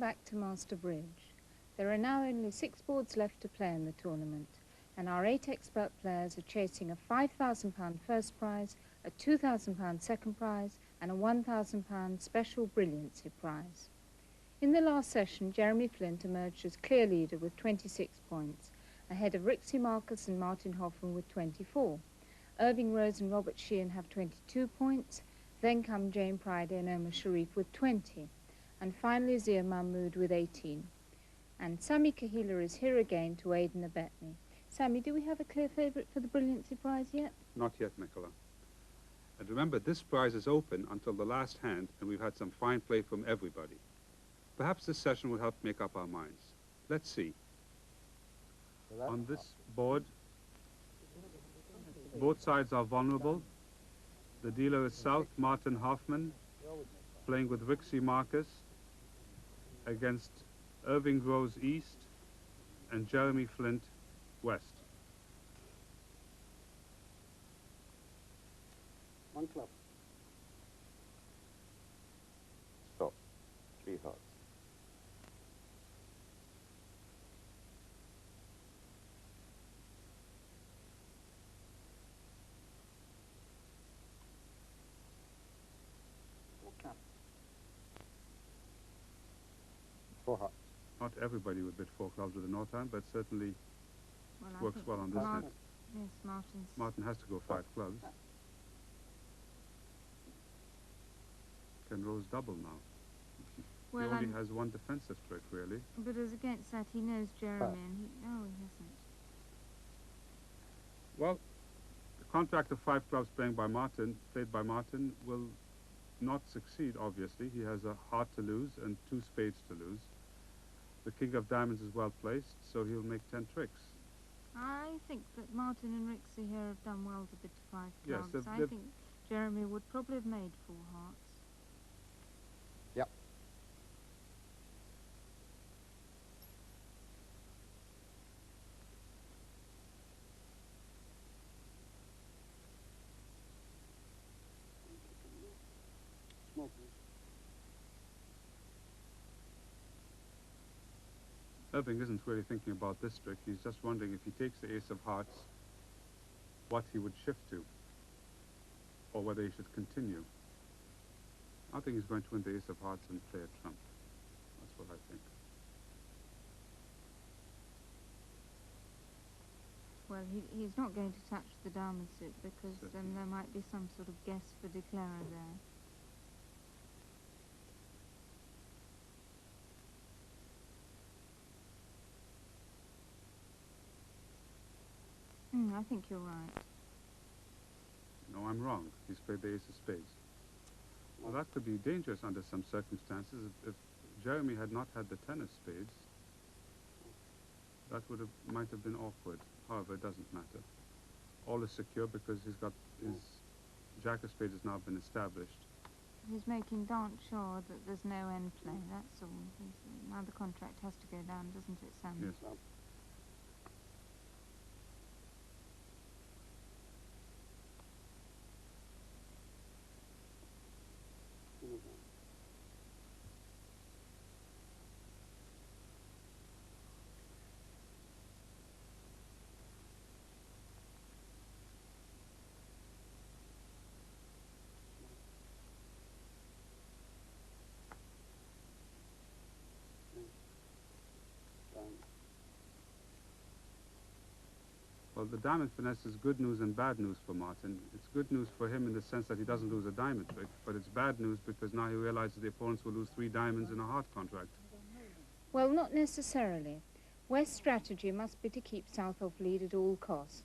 back to Master Bridge. There are now only 6 boards left to play in the tournament, and our 8 expert players are chasing a £5,000 first prize, a £2,000 second prize, and a £1,000 special brilliancy prize. In the last session, Jeremy Flint emerged as clear leader with 26 points, ahead of Rixi Markus and Martin Hoffman with 24. Irving Rose and Robert Sheehan have 22 points, then come Priday and Omar Sharif with 20, and finally Zia Mahmood with 18. And Sammy Kehela is here again to aid and abet me. Sammy, do we have a clear favourite for the brilliancy prize yet? Not yet, Nicola. And remember, this prize is open until the last hand, and we've had some fine play from everybody. Perhaps this session will help make up our minds. Let's see. On this board, both sides are vulnerable. The dealer is South, Martin Hoffman, playing with Rixi Markus against Irving Rose East and Jeremy Flint West. One club. Stop. 3 hearts. Okay. 4 hearts. Not everybody would bid 4 clubs with the North hand, but certainly Well, works well on this hand. Yes, Martin's... Martin has to go 5 clubs. Can Rose double now? Well, he only has 1 defensive trick, really. but as against that, he knows Jeremy, and he... Oh, he hasn't. Well, the contract of 5 clubs played by Martin, will not succeed, obviously. He has a heart to lose and 2 spades to lose. The King of Diamonds is well placed, so he'll make 10 tricks. I think that Martin and Rixi here have done well to bid to 5 Yes, clubs. I think Jeremy would probably have made 4 hearts. Yep. Small please. Irving isn't really thinking about this trick. He's just wondering if he takes the ace of hearts, what he would shift to, or whether he should continue. I think he's going to win the ace of hearts and play a trump. That's what I think. Well, he's not going to touch the diamond suit because there might be some sort of guess for declarer there. I think you're right. No, I'm wrong. He's played the ace of spades. Well, that could be dangerous under some circumstances. If Jeremy had not had the 10 of spades, that might have been awkward. However, it doesn't matter. All is secure because his jack of spades has now been established. He's making darn sure that there's no end play, that's all. Now the contract has to go down, doesn't it, Sammy? Yes. Well, the diamond finesse is good news and bad news for Martin. It's good news for him in the sense that he doesn't lose a diamond trick, but it's bad news because now he realizes the opponents will lose 3 diamonds in a heart contract. Well, not necessarily. West's strategy must be to keep South off lead at all costs.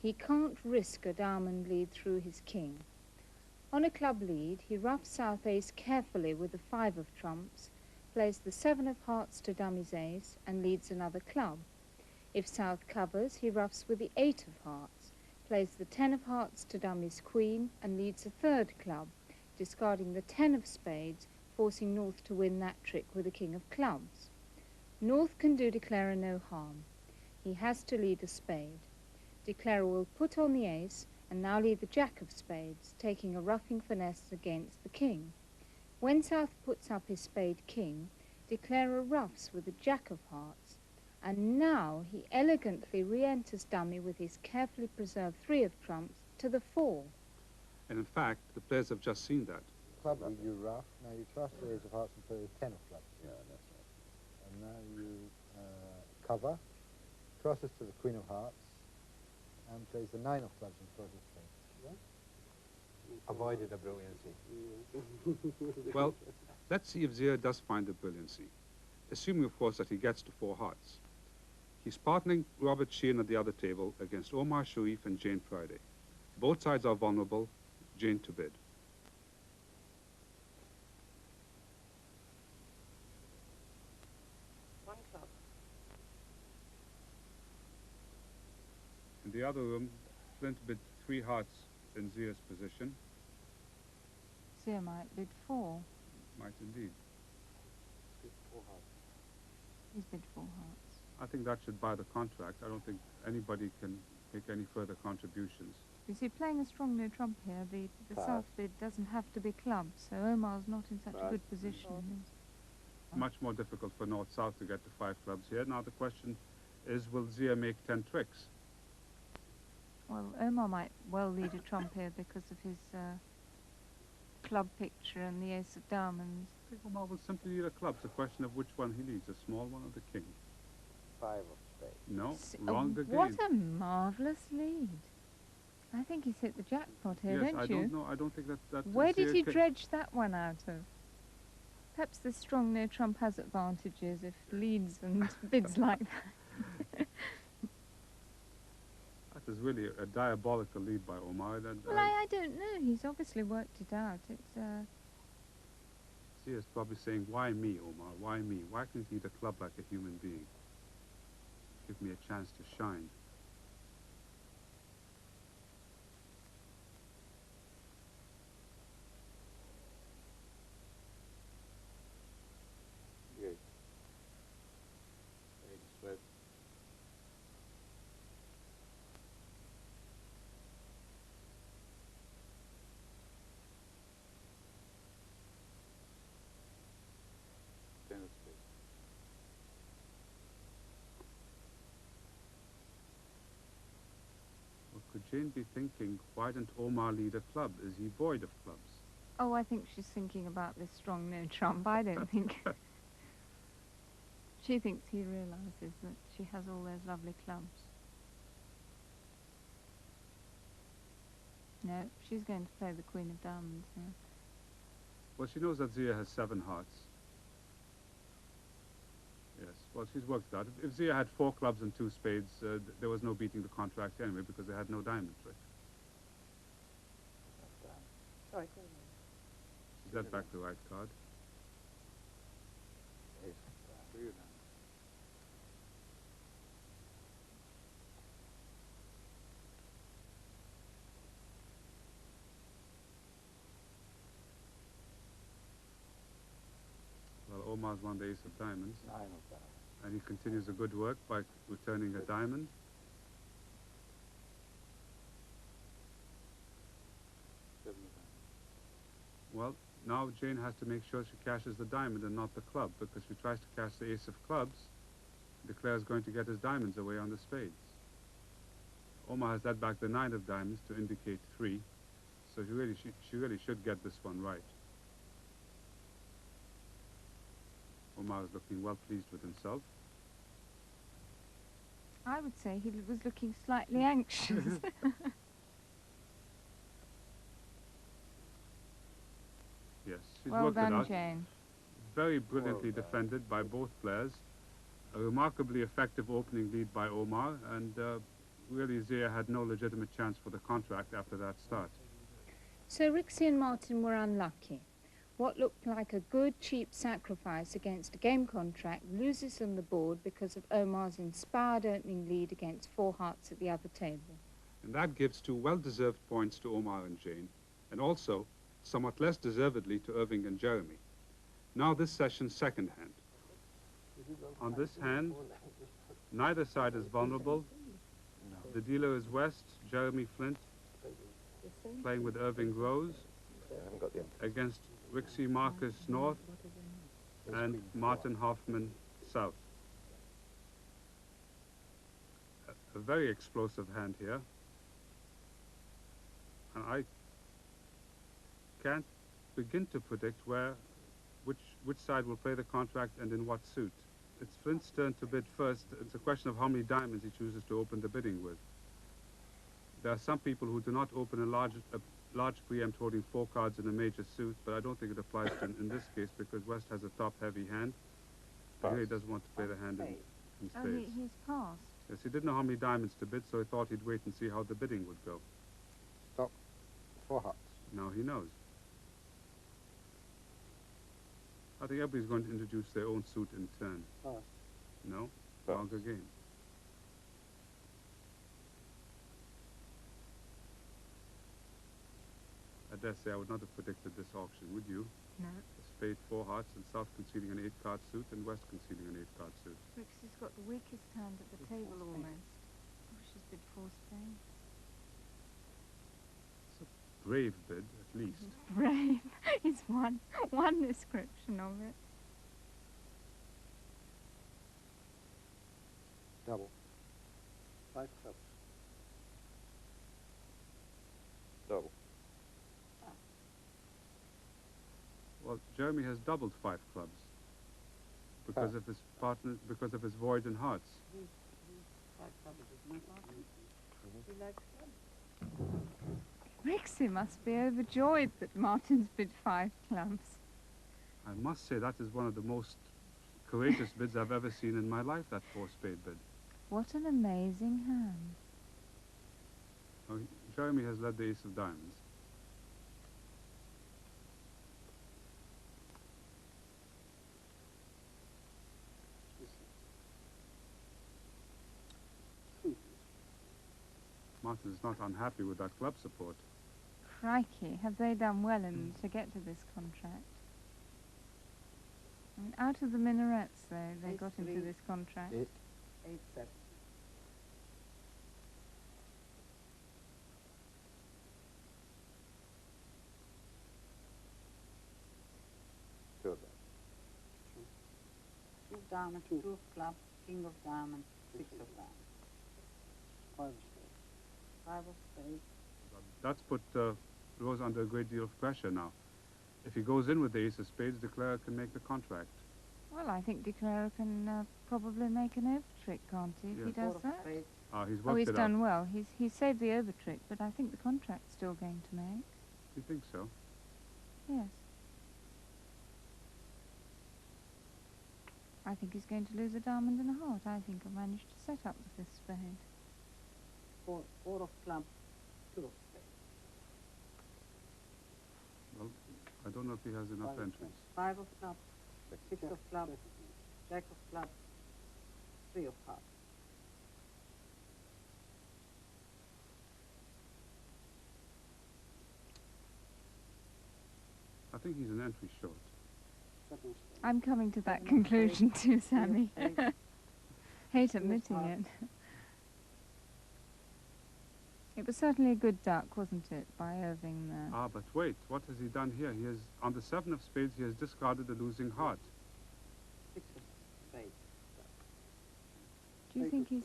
He can't risk a diamond lead through his king. On a club lead, he roughs South ace carefully with the 5 of trumps, plays the 7 of hearts to dummy's ace, and leads another club. If South covers, he roughs with the 8 of hearts, plays the 10 of hearts to dummy's queen, and leads a 3rd club, discarding the 10 of spades, forcing North to win that trick with the king of clubs. North can do declarer no harm. He has to lead a spade. Declarer will put on the ace, and now lead the jack of spades, taking a roughing finesse against the king. When South puts up his spade king, declare a ruffs with a jack of hearts, and now he elegantly re-enters dummy with his carefully preserved 3 of trumps to the 4. And in fact, the players have just seen that. Club, you rough. Now you trust the ace of hearts and play 10 of clubs. Yeah, that's right. And now you cover, crosses to the queen of hearts, and plays the 9 of clubs in front of spades. Yeah? Avoided a brilliancy. Well, let's see if Zia does find the brilliancy, assuming, of course, that he gets to 4 hearts. He's partnering Robert Sheehan at the other table against Omar Sharif and Jane Priday. Both sides are vulnerable. Jane to bid. One club. In the other room, Flint bid 3 hearts in Zia's position. Zia might bid 4. Might indeed. He's bid 4 hearts. I think that should buy the contract. I don't think anybody can make any further contributions. You see, playing a strong no trump here, the south bid doesn't have to be clubs, so Omar's not in such a good position. Much more difficult for North-South to get to 5 clubs here. Now the question is, will Zia make 10 tricks? Well, Omar might well lead a trump here because of his club picture and the ace of diamonds. I think Omar will simply lead a club. It's a question of which one he leads, the small one or the king. 5 of spades. No, wrong again. What a marvellous lead. I think he's hit the jackpot here, Yes, don't you? I don't know. I don't think that Where did Zia he dredge that one out of? Perhaps the strong no trump has advantages if leads and bids like that. That is really a diabolical lead by Omar. And Well, I don't know. He's obviously worked it out. It's Zia's probably saying, why me, Omar? Why me? Why can't he lead a club like a human being? Give me a chance to shine. Good. Spade sweat. Tennis spade. Or could Jane be thinking, why didn't Omar lead a club? Is he void of clubs? Oh, I think she's thinking about this strong no trump. I don't think. She thinks he realises that she has all those lovely clubs. No, she's going to play the queen of diamonds now. Well, she knows that Zia has 7 hearts. Yes, well, she's worked it out. If Zia had 4 clubs and 2 spades, there was no beating the contract anyway because they had no diamond trick. Sorry. Is that back the right card? Well, Omar's won the ace of diamonds. 9 of diamonds. And he continues the good work by returning a diamond. Well, now Jane has to make sure she cashes the diamond and not the club, because if she tries to cash the ace of clubs, Declare's going to get his diamonds away on the spades. Omar has led back the 9 of diamonds to indicate 3, so she really should get this one right. Omar is looking well pleased with himself. I would say he was looking slightly anxious. Yes, she's Well worked it done, out. Jane. Very brilliantly defended by both players. A remarkably effective opening lead by Omar, and really Zia had no legitimate chance for the contract after that start. So Rixi and Martin were unlucky. What looked like a good, cheap sacrifice against a game contract loses on the board because of Omar's inspired opening lead against 4 hearts at the other table. And that gives 2 well-deserved points to Omar and Jane, and also, somewhat less deservedly, to Irving and Jeremy. Now this session's second hand. On this hand, neither side is vulnerable. The dealer is West, Jeremy Flint, playing with Irving Rose, against Rixi Markus North, and Martin Hoffman south. A very explosive hand here. And I can't begin to predict which side will play the contract and in what suit. It's Flint's turn to bid first. It's a question of how many diamonds he chooses to open the bidding with. There are some people who do not open a large preempt holding 4 cards in a major suit, but I don't think it applies in this case because West has a top-heavy hand. He really doesn't want to play the hand in Oh, spades. he's passed. Yes, he didn't know how many diamonds to bid, so he thought he'd wait and see how the bidding would go. Stop. 4 hearts. Now he knows. I think everybody's going to introduce their own suit in turn. Pass. No? Pass. Longer game. I dare say I would not have predicted this auction, would you? No. A spade 4 hearts and South conceding an 8-card suit and West conceding an 8-card suit. Rixi's got the weakest hand at the table almost. Oh, she's bid 4 spades. Brave bid, at least. Brave is one description of it. Double. 5 clubs. Double. Well, Jeremy has doubled 5 clubs because of his partner, because of his void in hearts. 5 clubs is my partner. He likes clubs. Rixi must be overjoyed that Martin's bid 5 clubs. I must say that is one of the most courageous bids I've ever seen in my life, that 4 spade bid. What an amazing hand. Now, Jeremy has led the ace of diamonds. Martin is not unhappy with that club support. Crikey, have they done well to get to this contract? I mean, out of the minarets, though, they Ace got into 3. this contract. 8. 8, 7. Two of them. 2 diamonds, 2 of clubs, king of diamonds, 6 of diamonds. 5 of spades. 5 of spades. That's put Rose under a great deal of pressure now. If he goes in with the ace of spades, declarer can make the contract. Well, I think Declarer can probably make an over-trick, can't he, if he Yes. does 4 of that? spades. He's Oh, worked he's it done out. well. He's saved the over-trick, but I think the contract's still going to make. You think so? Yes. I think he's going to lose a diamond and a heart. I think I'll manage to set up with this spade. 4 of clubs, 2 of spades. Well, I don't know if he has enough 5 of entries. clubs. 5 of clubs, 6 of clubs, jack of clubs, 3 of hearts. I think he's an entry short. 7 of spades. I'm coming to that 7 of conclusion spades, too, 3 of Sammy. spades, Hate 2 of admitting it. hearts. It was certainly a good duck, wasn't it, by Irving there? But wait, what has he done here? He has, on the 7 of spades, he has discarded a losing heart. 6 of spades. Do you think he's...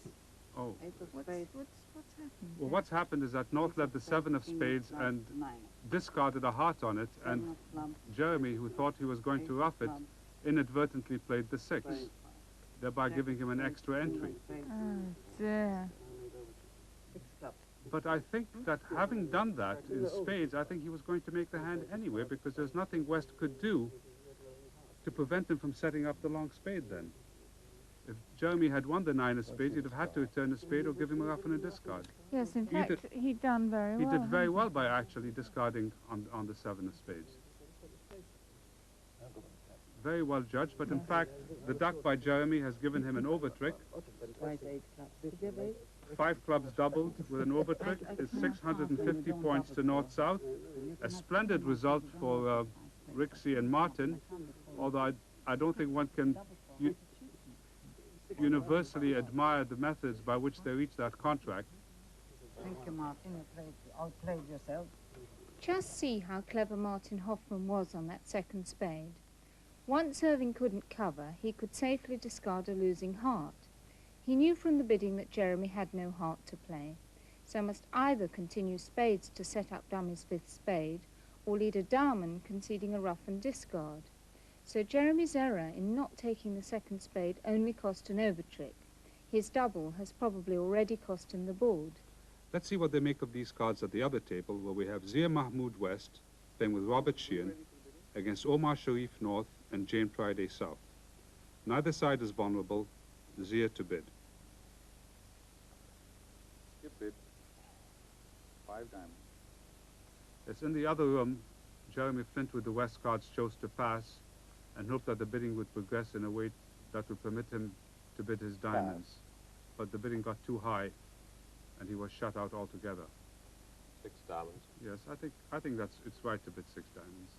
Oh. 8 of What's spades. happened? Well, there? what's happened is that North led the 7 of king spades clubs, and 9 of discarded a heart on it, 7 and of clubs, Jeremy, who thought he was going 8 to of rough it, clubs, inadvertently played the 6, 5, thereby jack giving of him an spades, extra king of entry. spades, Oh, dear. 6 clubs. But I think that having done that in spades, I think he was going to make the hand anyway, because there's nothing West could do to prevent him from setting up the long spade then. If Jeremy had won the 9 of spades, he'd have had to return a spade or give him a rough and a discard. Yes, in He fact, did- he'd done very He well. did very hadn't well by actually discarding on the 7 of spades. Very well judged, but in fact, the duck by Jeremy has given him an overtrick. Twice 8 clubs. Did you have 8? 5 clubs doubled with an overtrick is 650 points to North-South. A splendid result for Rixi and Martin, although I don't think one can universally admire the methods by which they reached that contract. Thank you, Martin. You outplayed yourself. Just see how clever Martin Hoffman was on that second spade. Once Irving couldn't cover, he could safely discard a losing heart. He knew from the bidding that Jeremy had no heart to play, so must either continue spades to set up dummy's fifth spade, or lead a diamond conceding a ruff and discard. So Jeremy's error in not taking the second spade only cost an overtrick. His double has probably already cost him the board. Let's see what they make of these cards at the other table, where we have Zia Mahmood West playing with Robert Sheehan against Omar Sharif North and Jane Priday South. Neither side is vulnerable. Zia to bid. Skip bid. 5 diamonds. As in the other room, Jeremy Flint with the West cards chose to pass and hoped that the bidding would progress in a way that would permit him to bid his diamonds. But the bidding got too high and he was shut out altogether. 6 diamonds. Yes, I think it's right to bid 6 diamonds.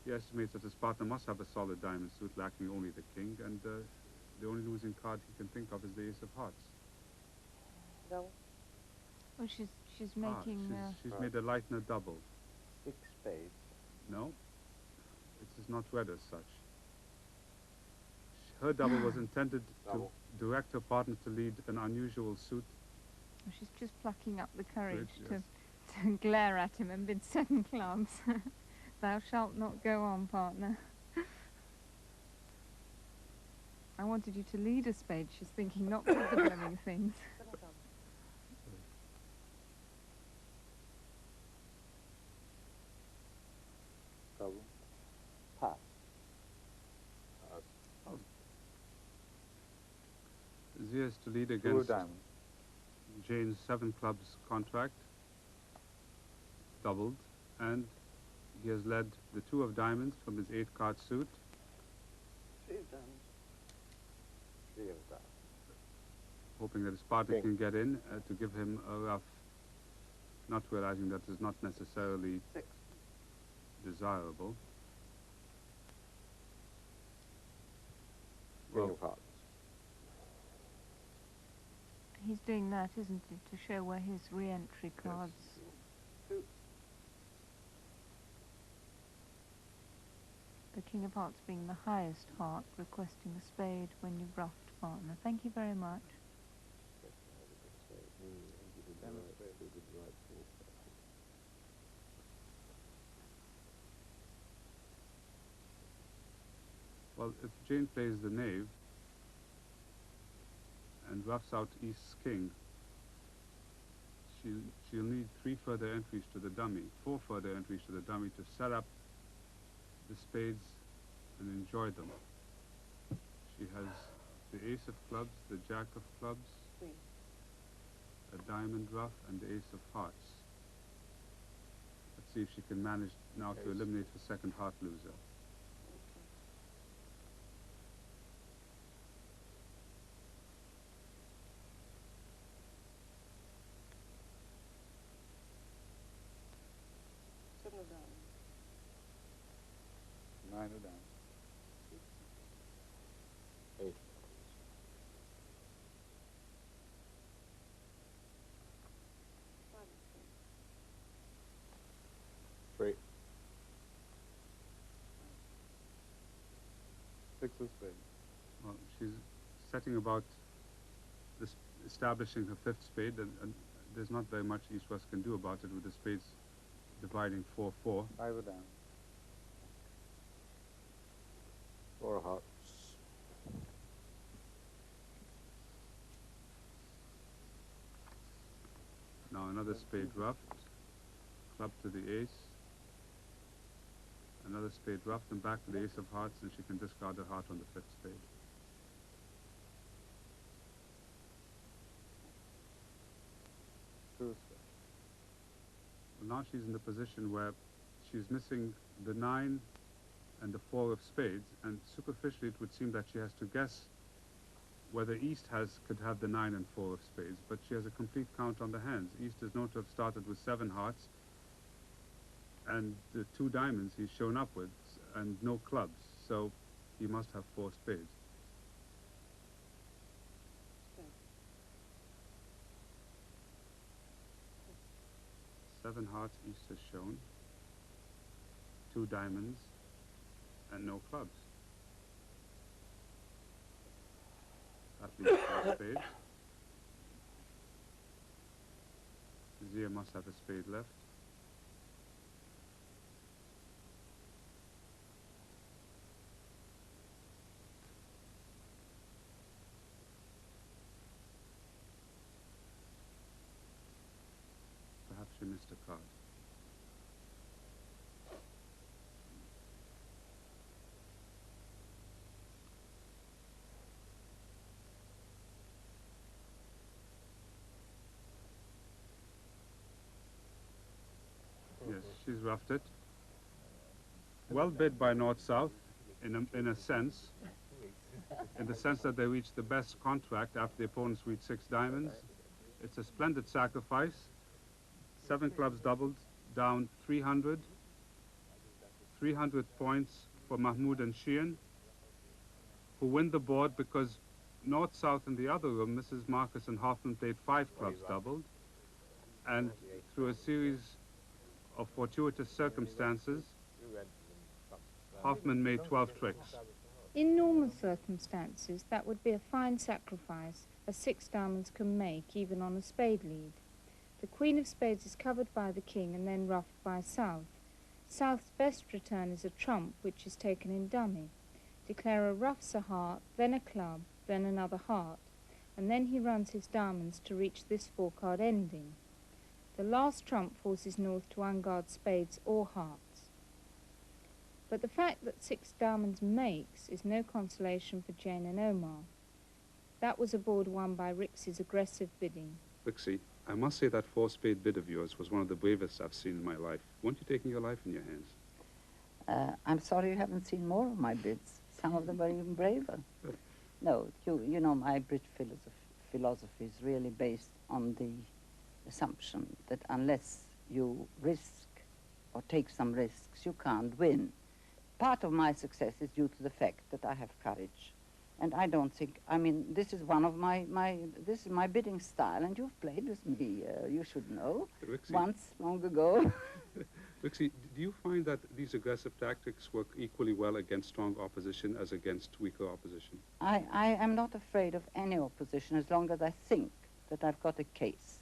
He estimates that his partner must have a solid diamond suit lacking only the king, and the only losing card he can think of is the ace of hearts. Double. Oh, she's making... She's made a Leitner double. 6 spades. No, it is not read as such. Her double was intended Double. to direct her partner to lead an unusual suit. She's just plucking up the courage Yes. to glare at him and bid 7 clubs. Thou shalt not go on, partner. I wanted you to lead a spade, she's thinking, not with the blooming things. Double. Pass. Zia is to lead 2 against diamonds. Jane's 7 clubs contract, doubled, and he has led the 2 of diamonds from his 8-card suit. 3 diamonds. 3 of diamonds. Hoping that his partner King. can get in to give him a rough, not realizing that is not necessarily 6. desirable. King Well, of hearts. He's doing that, isn't he, to show where his re-entry cards... Two. The King of Hearts being the highest heart, requesting a spade when you've ruffed, partner. Thank you very much. Well, if Jane plays the knave and roughs out East's king, she'll need 3 further entries to the dummy, 4 further entries to the dummy to set up the spades and enjoy them. She has the ace of clubs, the jack of clubs, 3. a diamond ruff, and the ace of hearts. Let's see if she can manage now to eliminate her second heart loser. Seven of diamonds. 9 of diamonds. 8. Five of spades. 3. 6 of spades. Well, she's setting about establishing her 5th spade, and there's not very much East-West can do about it with the spades dividing 4-4. 5 of diamonds. 4 of hearts. Now another spade ruffed, club to the ace, another spade ruffed, and back to the ace of hearts, and she can discard her heart on the 5th spade. Two of spades. Well, now she's in the position where she's missing the 9 and the 4 of spades, and superficially it would seem that she has to guess whether East could have the 9 and 4 of spades, but she has a complete count on the hands. East is known to have started with 7 hearts and the 2 diamonds he's shown up with, and no clubs, so he must have 4 spades. Spade. 7 hearts East has shown, 2 diamonds, and no clubs. at least 4 spades. Zia must have a spade left. Perhaps she missed a card. Yes, she's roughed it. Well bid by North-South, in a sense, in the sense that they reached the best contract after the opponents reached 6 diamonds. It's a splendid sacrifice. 7 clubs doubled, down 300. 300 points for Mahmood and Sheehan, who win the board because North-South in the other room, Mrs. Markus and Hoffman played 5 clubs doubled. And through a series of fortuitous circumstances, Hoffman made 12 tricks. In normal circumstances, that would be a fine sacrifice, as 6 diamonds can make, even on a spade lead. The Queen of Spades is covered by the King and then ruffed by South. South's best return is a trump, which is taken in dummy. Declarer ruffs a heart, then a club, then another heart, and then he runs his diamonds to reach this 4-card ending. The last trump forces North to unguard spades or hearts. But the fact that 6 diamonds makes is no consolation for Jane and Omar. That was a board won by Rixi's aggressive bidding. Rixi, I must say that 4-spade bid of yours was one of the bravest I've seen in my life. Weren't you taking your life in your hands? I'm sorry you haven't seen more of my bids. Some of them were even braver. No, you know, my British philosophy is really based on the assumption that unless you risk or take some risks, you can't win. Part of my success is due to the fact that I have courage. And I don't think, I mean, this is one of this is my bidding style, and you've played with me, you should know, Rixi, once long ago. Rixi, do you find that these aggressive tactics work equally well against strong opposition as against weaker opposition? I am not afraid of any opposition as long as I think that I've got a case.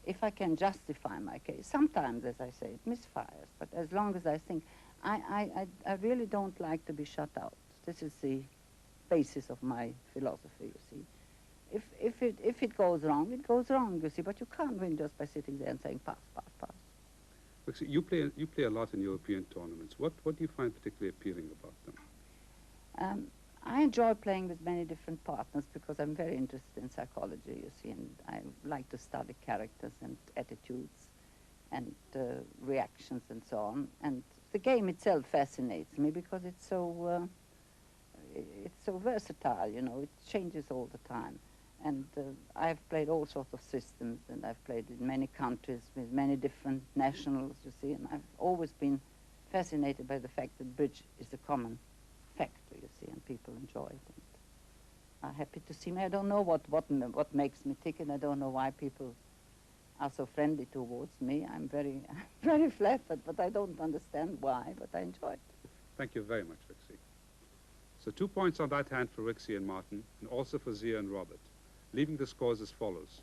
If I can justify my case, sometimes, as I say, it misfires, but as long as I think, I really don't like to be shut out. This is the basis of my philosophy, you see. If it goes wrong, it goes wrong, you see, but you can't win just by sitting there and saying pass, pass, pass. Rixi, you play a lot in European tournaments. What do you find particularly appealing about them? I enjoy playing with many different partners because I'm very interested in psychology, you see, and I like to study characters and attitudes and reactions and so on. And the game itself fascinates me because it's so versatile, you know, it changes all the time. And I've played all sorts of systems, and I've played in many countries with many different nationals, you see, and I've always been fascinated by the fact that bridge is a common factor, you see, and people enjoy it. And are happy to see me. I don't know what makes me tick, and I don't know why people are so friendly towards me. I'm very, very flattered, but I don't understand why, but I enjoy it. Thank you very much, Rixi. So 2 points on that hand for Rixi and Martin, and also for Zia and Robert, leaving the scores as follows.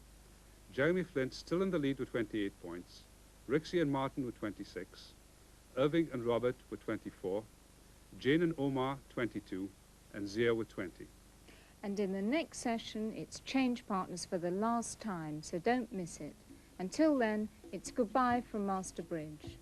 Jeremy Flint still in the lead with 28 points, Rixi and Martin with 26, Irving and Robert with 24, Jane and Omar 22, and Zia with 20. And in the next session, it's change partners for the last time, so don't miss it. Until then, it's goodbye from Master Bridge.